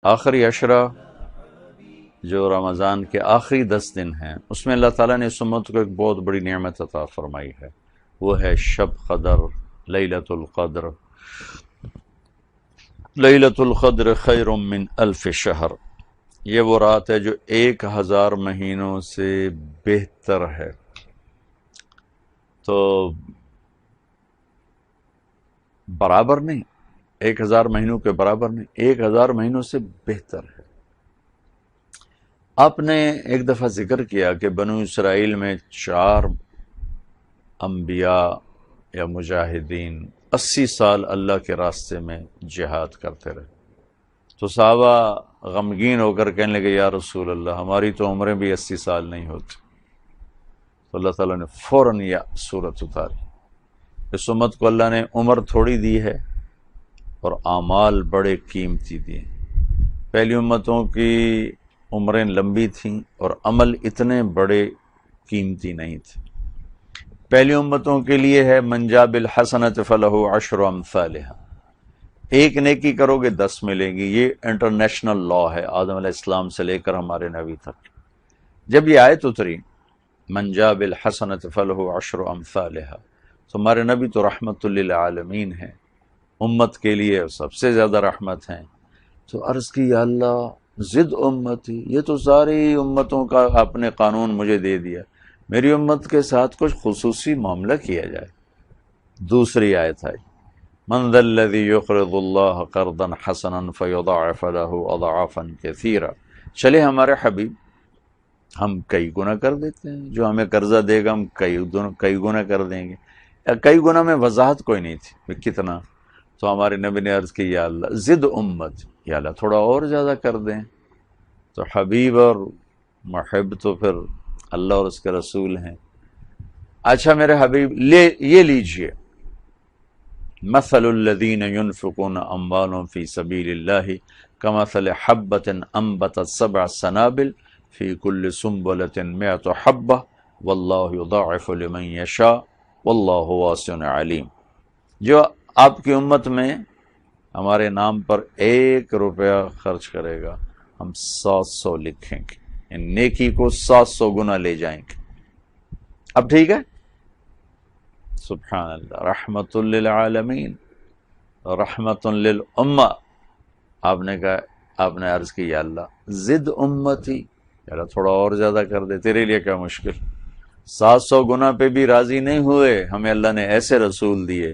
آخری عشرہ جو رمضان کے آخری 10 دن ہیں، اس میں اللہ تعالیٰ نے اس امت کو ایک بہت بڑی نعمت عطا فرمائی ہے، وہ ہے شب قدر، لیلۃ القدر۔ لیلۃ القدر خیر من الف شہر، یہ وہ رات ہے جو 1000 مہینوں سے بہتر ہے۔ تو برابر نہیں، 1000 مہینوں کے برابر نہیں، 1000 مہینوں سے بہتر ہے۔ آپ نے ایک دفعہ ذکر کیا کہ بنو اسرائیل میں 4 انبیاء یا مجاہدین 80 سال اللہ کے راستے میں جہاد کرتے رہے، تو صحابہ غمگین ہو کر کہنے لگے یا رسول اللہ، ہماری تو عمریں بھی 80 سال نہیں ہوتی۔ تو اللہ تعالیٰ نے فوراً یہ صورت اتاری۔ اس امت کو اللہ نے عمر تھوڑی دی ہے اور اعمال بڑے قیمتی دیے۔ پہلی امتوں کی عمریں لمبی تھیں اور عمل اتنے بڑے قیمتی نہیں تھے۔ پہلی امتوں کے لیے ہے من جاء بالحسنۃ فلہ عشر امثالھا، ایک نیکی کرو گے 10 ملیں گی۔ یہ انٹرنیشنل لا ہے، آدم علیہ السلام سے لے کر ہمارے نبی تک۔ جب یہ آیت اتری من جاء بالحسنۃ فلہ عشر امثالھا، تو ہمارے نبی تو رحمت للعالمین ہیں، امت کے لیے سب سے زیادہ رحمت ہیں۔ تو عرض کی یا اللہ زد امتی، یہ تو ساری امتوں کا آپ نے قانون مجھے دے دیا، میری امت کے ساتھ کچھ خصوصی معاملہ کیا جائے۔ دوسری آیت آئی من ذا الذی یقرض اللہ قرضا حسنا فیضاعف له اضعافا کثیرا، چلے ہمارے حبیب ہم کئی گنا کر دیتے ہیں، جو ہمیں قرضہ دے گا ہم کئی گنا کر دیں گے۔ یا کئی گنا میں وضاحت کوئی نہیں تھی کتنا، تو ہمارے نبی نے عرض کی یا اللہ زد امت، یا اللہ تھوڑا اور زیادہ کر دیں۔ تو حبیب اور محب تو پھر اللہ اور اس کے رسول ہیں۔ اچھا میرے حبیب یہ لیجئے مثل الذین ينفقون اموالهم فی سبیل اللہ کمثل حبۃ انبتت 7 سنابل فی کل سنبلۃ 100 حبہ واللہ یضاعف لمن یشاء واللہ واسع علیم۔ جو آپ کی امت میں ہمارے نام پر 1 روپیہ خرچ کرے گا، ہم 700 لکھیں گے، ان نیکی کو 700 گنا لے جائیں گے۔ اب ٹھیک ہے، سبحان اللہ، رحمت للعالمین، رحمت للامہ۔ آپ نے کہا، آپ نے عرض کی یا اللہ زد امتی، یا اللہ تھوڑا اور زیادہ کر دے، تیرے لیے کیا مشکل۔ 700 گنا پہ بھی راضی نہیں ہوئے، ہمیں اللہ نے ایسے رسول دیے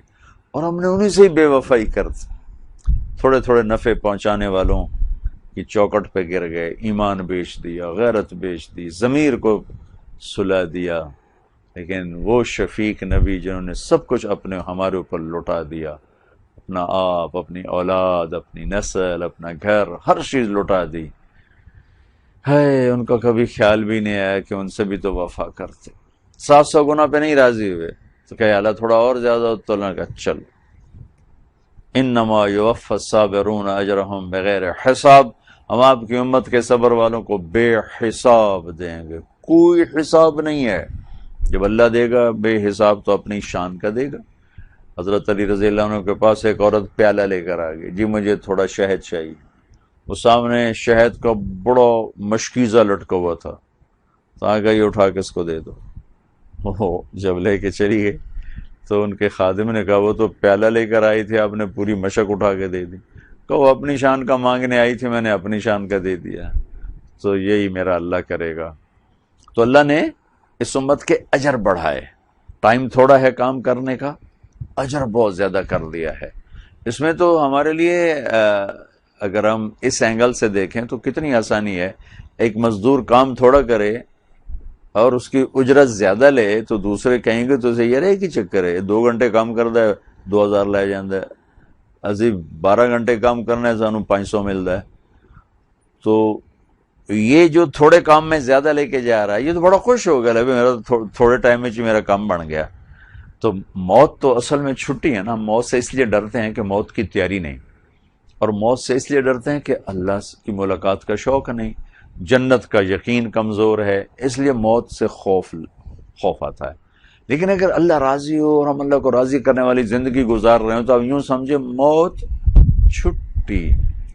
اور ہم نے انہی سے ہی بے وفائی کر دی۔ تھوڑے تھوڑے نفع پہنچانے والوں کی چوکٹ پہ گر گئے، ایمان بیچ دیا، غیرت بیچ دی، ضمیر کو سلا دیا۔ لیکن وہ شفیق نبی جنہوں نے سب کچھ اپنے ہمارے اوپر لوٹا دیا، اپنا آپ، اپنی اولاد، اپنی نسل، اپنا گھر، ہر چیز لوٹا دی، ہے ان کا کبھی خیال بھی نہیں آیا کہ ان سے بھی تو وفا کرتے۔ 700 گنا پہ نہیں راضی ہوئے، تو کہ اللہ تھوڑا اور زیادہ، تو اللہ نے کہا چلو انما یوفی الصابرون اجرہم بغیر حساب، ہم آپ کی امت کے صبر والوں کو بے حساب دیں گے، کوئی حساب نہیں ہے۔ جب اللہ دے گا بے حساب تو اپنی شان کا دے گا۔ حضرت علی رضی اللہ عنہ کے پاس ایک عورت پیالہ لے کر آ گئی، جی مجھے تھوڑا شہد چاہیے۔ وہ سامنے شہد کا بڑا مشکیزہ لٹکا ہوا تھا، تو آگے یہ اٹھا کے اس کو دے دو۔ وہ جب لے کے چلی گئی تو ان کے خادم نے کہا وہ تو پیالہ لے کر آئی تھی، آپ نے پوری مشک اٹھا کے دے دی۔ کہ وہ اپنی شان کا مانگنے آئی تھی، میں نے اپنی شان کا دے دیا، تو یہی میرا اللہ کرے گا۔ تو اللہ نے اس امت کے اجر بڑھائے، ٹائم تھوڑا ہے کام کرنے کا، اجر بہت زیادہ کر دیا ہے۔ اس میں تو ہمارے لیے اگر ہم اس اینگل سے دیکھیں تو کتنی آسانی ہے، ایک مزدور کام تھوڑا کرے اور اس کی اجرت زیادہ لے، تو دوسرے کہیں گے تو اسے یہ رہے کہ چکر ہے 2 گھنٹے کام کرتا ہے 2000 لے جاندہ ہے، اسی 12 گھنٹے کام کرنا ہے سانو 500 ملتا ہے۔ تو یہ جو تھوڑے کام میں زیادہ لے کے جا رہا ہے، یہ تو بڑا خوش ہو گیا، میرا تھوڑے ٹائم میں میرا کام بن گیا۔ تو موت تو اصل میں چھٹی ہے نا، موت سے اس لیے ڈرتے ہیں کہ موت کی تیاری نہیں، اور موت سے اس لیے ڈرتے ہیں کہ اللہ کی ملاقات کا شوق نہیں، جنت کا یقین کمزور ہے، اس لیے موت سے خوف آتا ہے۔ لیکن اگر اللہ راضی ہو اور ہم اللہ کو راضی کرنے والی زندگی گزار رہے ہوں تو اب یوں سمجھے موت چھٹی،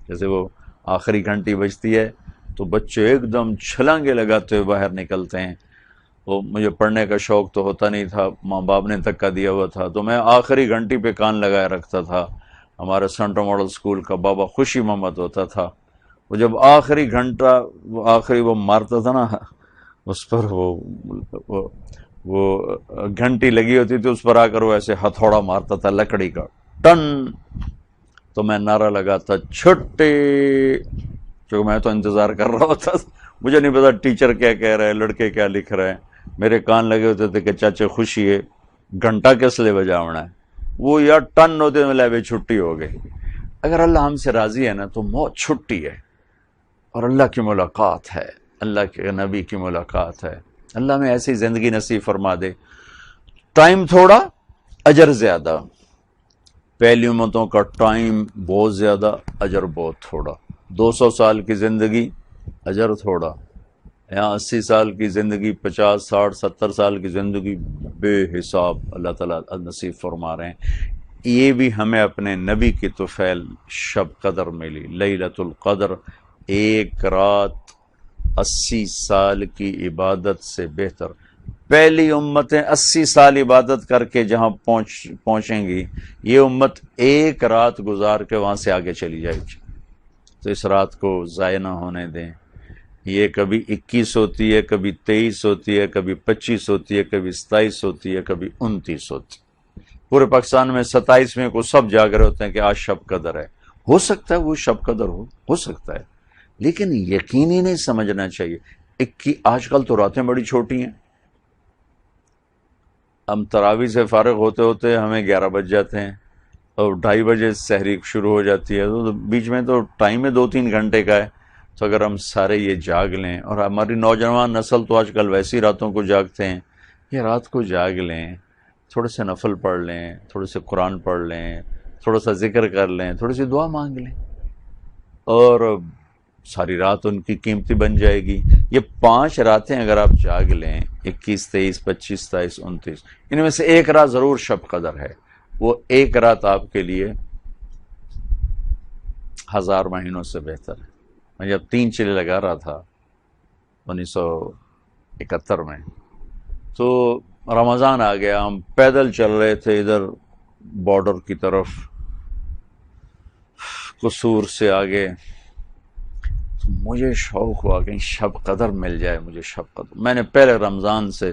جیسے وہ آخری گھنٹی بجتی ہے تو بچے ایک دم چھلانگے لگاتے ہوئے باہر نکلتے ہیں. وہ مجھے پڑھنے کا شوق تو ہوتا نہیں تھا، ماں باپ نے دھکا دیا ہوا تھا، تو میں آخری گھنٹی پہ کان لگائے رکھتا تھا. ہمارے سینٹرل ماڈل اسکول کا بابا خوشی محمد ہوتا تھا، وہ جب آخری گھنٹہ آخری وہ مارتا تھا نا، اس پر وہ گھنٹی لگی ہوتی تھی، اس پر آ کر وہ ایسے ہتھوڑا مارتا تھا لکڑی کا، ٹن. تو میں نعرہ لگاتا چھٹی، کیونکہ میں تو انتظار کر رہا ہوتا تھا، مجھے نہیں پتا ٹیچر کیا کہہ رہا ہے، لڑکے کیا لکھ رہے ہیں. میرے کان لگے ہوتے تھے کہ چاچے خوشی ہے، گھنٹہ کس لیے بجاونا ہے. وہ یا ٹن ہوتے میں لے چھٹی ہو گئی. اگر اللہ ہم سے راضی ہے نا تو موت چھٹی ہے، اور اللہ کی ملاقات ہے، اللہ کے نبی کی ملاقات ہے. اللہ میں ایسی زندگی نصیب فرما دے. ٹائم تھوڑا، اجر زیادہ. پہلی امتوں کا ٹائم بہت زیادہ، اجر بہت تھوڑا. 200 سال کی زندگی، اجر تھوڑا. یہاں 80 سال کی زندگی، 50 60 70 سال کی زندگی بے حساب اللہ تعالیٰ نصیب فرما رہے ہیں. یہ بھی ہمیں اپنے نبی کی طفیل شب قدر ملی، لیلۃ القدر. ایک رات 80 سال کی عبادت سے بہتر. پہلی امتیں 80 سال عبادت کر کے جہاں پہنچیں گی، یہ امت ایک رات گزار کے وہاں سے آگے چلی جائے گی. تو اس رات کو ضائع نہ ہونے دیں. یہ کبھی 21 ہوتی ہے، کبھی 23 ہوتی ہے، کبھی 25 ہوتی ہے، کبھی 27 ہوتی ہے، کبھی 29 ہوتی ہے. پورے پاکستان میں 27ویں کو سب جاگ رہے ہوتے ہیں کہ آج شب قدر ہے. ہو سکتا ہے وہ شب قدر ہو سکتا ہے، لیکن یقینی نہیں سمجھنا چاہیے. آج کل تو راتیں بڑی چھوٹی ہیں. ہم تراویح سے فارغ ہوتے ہوتے ہمیں 11 بج جاتے ہیں، اور 2:30 بجے سحری شروع ہو جاتی ہے. تو بیچ میں تو ٹائم ہے 2-3 گھنٹے کا ہے. تو اگر ہم سارے یہ جاگ لیں، اور ہماری نوجوان نسل تو آج کل ویسی راتوں کو جاگتے ہیں، یہ رات کو جاگ لیں، تھوڑے سے نفل پڑھ لیں، تھوڑے سے قرآن پڑھ لیں، تھوڑا سا ذکر کر لیں، تھوڑی سی دعا مانگ لیں، اور ساری رات ان کی قیمتی بن جائے گی. یہ 5 راتیں اگر آپ جاگ لیں، 21 23 25 27 29، ان میں سے ایک رات ضرور شب قدر ہے. وہ ایک رات آپ کے لیے 1000 مہینوں سے بہتر ہے. میں جب 3 چلے لگا رہا تھا 1971 میں، تو رمضان آ گیا. ہم پیدل چل رہے تھے ادھر بارڈر کی طرف، قصور سے آگے. مجھے شوق ہوا کہ شب قدر مل جائے مجھے شب قدر. میں نے پہلے رمضان سے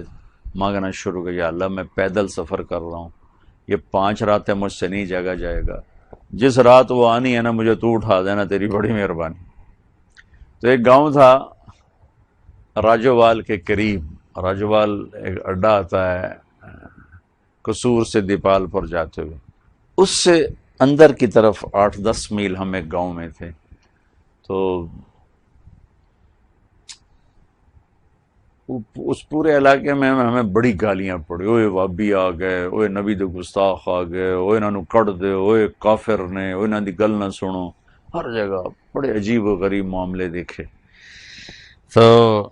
مانگنا شروع کیا، یا اللہ میں پیدل سفر کر رہا ہوں، یہ 5 راتیں مجھ سے نہیں جاگا جائے گا. جس رات وہ آنی ہے نا، مجھے تو اٹھا دینا، تیری بڑی مہربانی. تو ایک گاؤں تھا راجوال کے قریب. راجوال ایک اڈا آتا ہے قصور سے دیپال پر جاتے ہوئے، اس سے اندر کی طرف 8-10 میل ہم ایک گاؤں میں تھے. تو اس پورے علاقے میں ہمیں بڑی گالیاں پڑی. اوے وابی آ گئے، اوے نبی دے گستاخ آ گئے، اوے انہوں کٹ دے، اوے کافر نے، اوے انہوں دی گل نہ سنو. ہر جگہ بڑے عجیب و غریب معاملے دیکھے. تو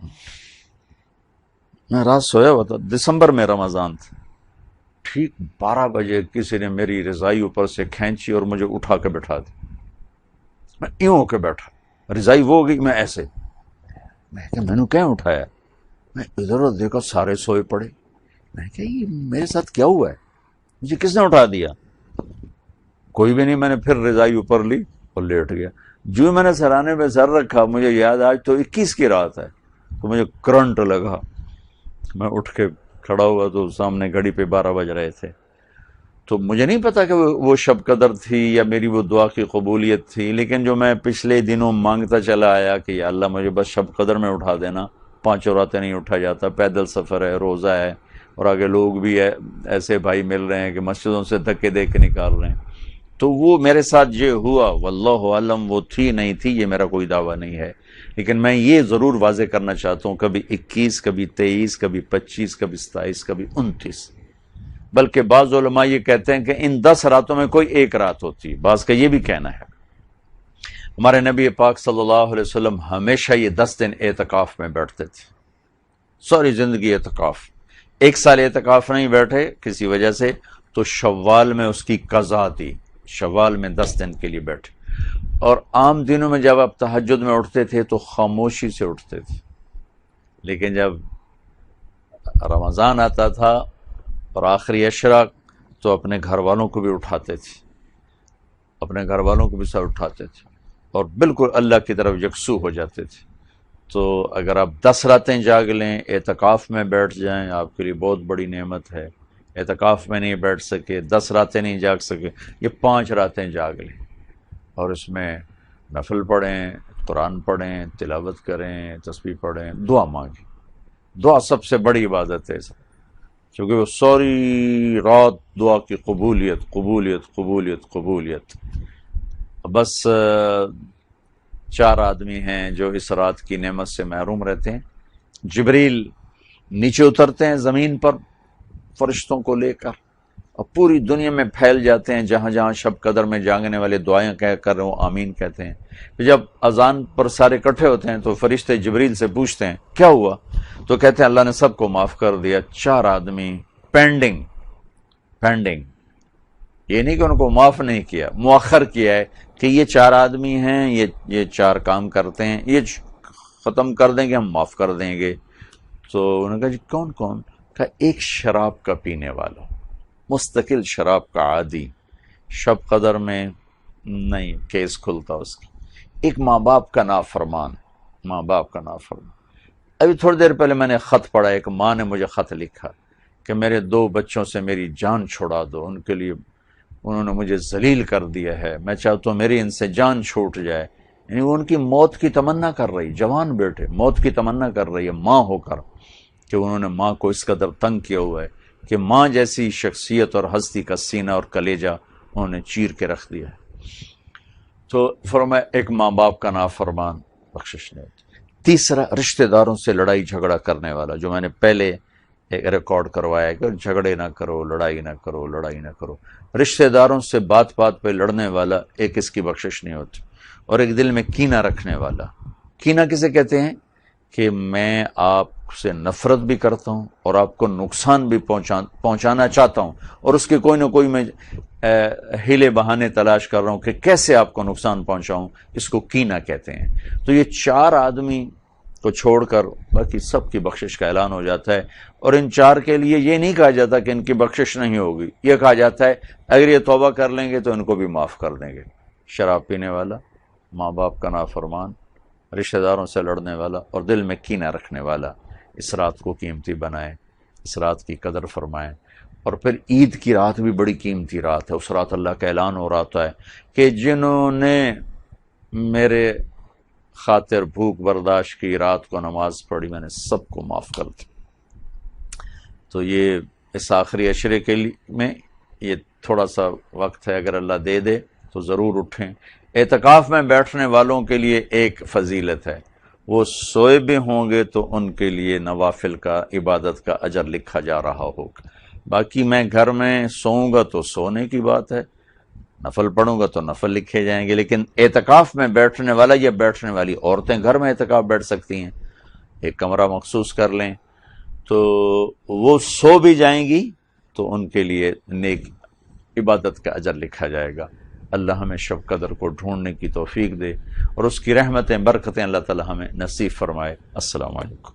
میں رات سویا ہوا تھا، دسمبر میں رمضان تھا. ٹھیک 12 بجے کسی نے میری رضائی اوپر سے کھینچی اور مجھے اٹھا کے بٹھا دی. میں یوں ہو کے بیٹھا، رضائی وہ ہو گئی، میں ایسے. میں کہ میں نے کیا اٹھایا؟ میں ادھر ادھر دیکھا، سارے سوئے پڑے. میں کہ یہ میرے ساتھ کیا ہوا ہے، مجھے کس نے اٹھا دیا؟ کوئی بھی نہیں. میں نے پھر رضائی اوپر لی اور لیٹ گیا. جو میں نے سرانے پہ سر رکھا، مجھے یاد آج تو 21 کی رات ہے، تو مجھے کرنٹ لگا. میں اٹھ کے کھڑا ہوا تو سامنے گھڑی پہ 12 بج رہے تھے. تو مجھے نہیں پتا کہ وہ شب قدر تھی یا میری وہ دعا کی قبولیت تھی، لیکن جو میں پچھلے دنوں مانگتا چلا آیا کہ یا اللہ مجھے بس شب قدر میں اٹھا دینا. 5 راتیں نہیں اٹھا جاتا، پیدل سفر ہے، روزہ ہے، اور آگے لوگ بھی ایسے بھائی مل رہے ہیں کہ مسجدوں سے دھکے دے کے نکال رہے ہیں. تو وہ میرے ساتھ یہ ہوا، واللہ عالم وہ تھی نہیں تھی، یہ میرا کوئی دعویٰ نہیں ہے. لیکن میں یہ ضرور واضح کرنا چاہتا ہوں، کبھی 21، کبھی 23، کبھی 25، کبھی 27، کبھی 29. بلکہ بعض علماء یہ کہتے ہیں کہ ان 10 راتوں میں کوئی ایک رات ہوتی ہے. بعض کا یہ بھی کہنا ہے. ہمارے نبی پاک صلی اللہ علیہ وسلم ہمیشہ یہ 10 دن اعتکاف میں بیٹھتے تھے، ساری زندگی اعتکاف. 1 سال اعتکاف نہیں بیٹھے کسی وجہ سے، تو شوال میں اس کی قضا تھی، شوال میں 10 دن کے لیے بیٹھے. اور عام دنوں میں جب آپ تہجد میں اٹھتے تھے تو خاموشی سے اٹھتے تھے، لیکن جب رمضان آتا تھا اور آخری عشرہ تو اپنے گھر والوں کو بھی اٹھاتے تھے، اپنے گھر والوں کو بھی ساتھ اٹھاتے تھے اور بالکل اللہ کی طرف یکسو ہو جاتے تھے۔ تو اگر آپ 10 راتیں جاگ لیں، اعتکاف میں بیٹھ جائیں، آپ کے لیے بہت بڑی نعمت ہے۔ اعتکاف میں نہیں بیٹھ سکے، 10 راتیں نہیں جاگ سکے، یہ 5 راتیں جاگ لیں اور اس میں نفل پڑھیں، قرآن پڑھیں، تلاوت کریں، تسبیح پڑھیں، دعا مانگیں۔ دعا سب سے بڑی عبادت ہے، کیونکہ وہ ساری رات دعا کی قبولیت قبولیت قبولیت قبولیت۔ بس 4 آدمی ہیں جو اس رات کی نعمت سے محروم رہتے ہیں۔ جبریل نیچے اترتے ہیں زمین پر فرشتوں کو لے کر اور پوری دنیا میں پھیل جاتے ہیں، جہاں جہاں شب قدر میں جاگنے والے دعائیں کہہ کر وہ آمین کہتے ہیں۔ جب اذان پر سارے اکٹھے ہوتے ہیں تو فرشتے جبریل سے پوچھتے ہیں کیا ہوا، تو کہتے ہیں اللہ نے سب کو معاف کر دیا، 4 آدمی پینڈنگ۔ یہ نہیں کہ ان کو معاف نہیں کیا، مؤخر کیا ہے کہ یہ 4 آدمی ہیں، یہ 4 کام کرتے ہیں، یہ ختم کر دیں گے، ہم معاف کر دیں گے۔ تو انہوں نے کہا جی کون کون؟ کہا ایک شراب کا پینے والا، مستقل شراب کا عادی، شب قدر میں نہیں کیس کھلتا اس کی۔ ایک ماں باپ کا نافرمان، ماں باپ کا نافرمان۔ ابھی تھوڑی دیر پہلے میں نے خط پڑھا، ایک ماں نے مجھے خط لکھا کہ میرے 2 بچوں سے میری جان چھڑا دو، ان کے لیے انہوں نے مجھے ذلیل کر دیا ہے، میں چاہتا ہوں میری ان سے جان چھوٹ جائے۔ یعنی وہ ان کی موت کی تمنا کر رہی، جوان بیٹے موت کی تمنا کر رہی ہے ماں ہو کر، کہ انہوں نے ماں کو اس قدر تنگ کیا ہوا ہے کہ ماں جیسی شخصیت اور ہستی کا سینہ اور کلیجہ انہوں نے چیر کے رکھ دیا ہے۔ تو فرمایا ایک ماں باپ کا نافرمان بخشش نہیں ہوتی۔ تیسرا رشتہ داروں سے لڑائی جھگڑا کرنے والا، جو میں نے پہلے ریکارڈ کروایا کہ جھگڑے نہ کرو، لڑائی نہ کرو، لڑائی نہ کرو۔ رشتہ داروں سے بات بات پہ لڑنے والا، ایک اس کی بخشش نہیں ہوتی۔ اور ایک دل میں کینہ رکھنے والا، کینہ کسے کہتے ہیں؟ کہ میں آپ سے نفرت بھی کرتا ہوں اور آپ کو نقصان بھی پہنچانا چاہتا ہوں، اور اس کے کوئی نہ کوئی میں ہیلے بہانے تلاش کر رہا ہوں کہ کیسے آپ کو نقصان پہنچاؤں، اس کو کینہ کہتے ہیں۔ تو یہ 4 آدمی کو چھوڑ کر باقی سب کی بخشش کا اعلان ہو جاتا ہے، اور ان 4 کے لیے یہ نہیں کہا جاتا کہ ان کی بخشش نہیں ہوگی، یہ کہا جاتا ہے اگر یہ توبہ کر لیں گے تو ان کو بھی معاف کر دیں گے۔ شراب پینے والا، ماں باپ کا نافرمان، رشتہ داروں سے لڑنے والا اور دل میں کینہ رکھنے والا، اس رات کو قیمتی بنائیں، اس رات کی قدر فرمائیں۔ اور پھر عید کی رات بھی بڑی قیمتی رات ہے، اس رات اللہ کا اعلان ہو رہا ہوتا ہے کہ جنہوں نے میرے خاطر بھوک برداشت کی، رات کو نماز پڑھی، میں نے سب کو معاف کر دی۔ تو یہ اس آخری عشرے کے لیے میں یہ تھوڑا سا وقت ہے، اگر اللہ دے دے تو ضرور اٹھیں۔ اعتکاف میں بیٹھنے والوں کے لیے ایک فضیلت ہے، وہ سوئے بھی ہوں گے تو ان کے لیے نوافل کا، عبادت کا اجر لکھا جا رہا ہوگا۔ باقی میں گھر میں سوؤں گا تو سونے کی بات ہے، نفل پڑھوں گا تو نفل لکھے جائیں گے، لیکن اعتکاف میں بیٹھنے والا یا بیٹھنے والی عورتیں گھر میں اعتکاف بیٹھ سکتی ہیں، ایک کمرہ مخصوص کر لیں تو وہ سو بھی جائیں گی تو ان کے لیے نیک عبادت کا اجر لکھا جائے گا۔ اللہ ہمیں شب قدر کو ڈھونڈنے کی توفیق دے اور اس کی رحمتیں برکتیں اللہ تعالی ہمیں نصیب فرمائے۔ السلام علیکم۔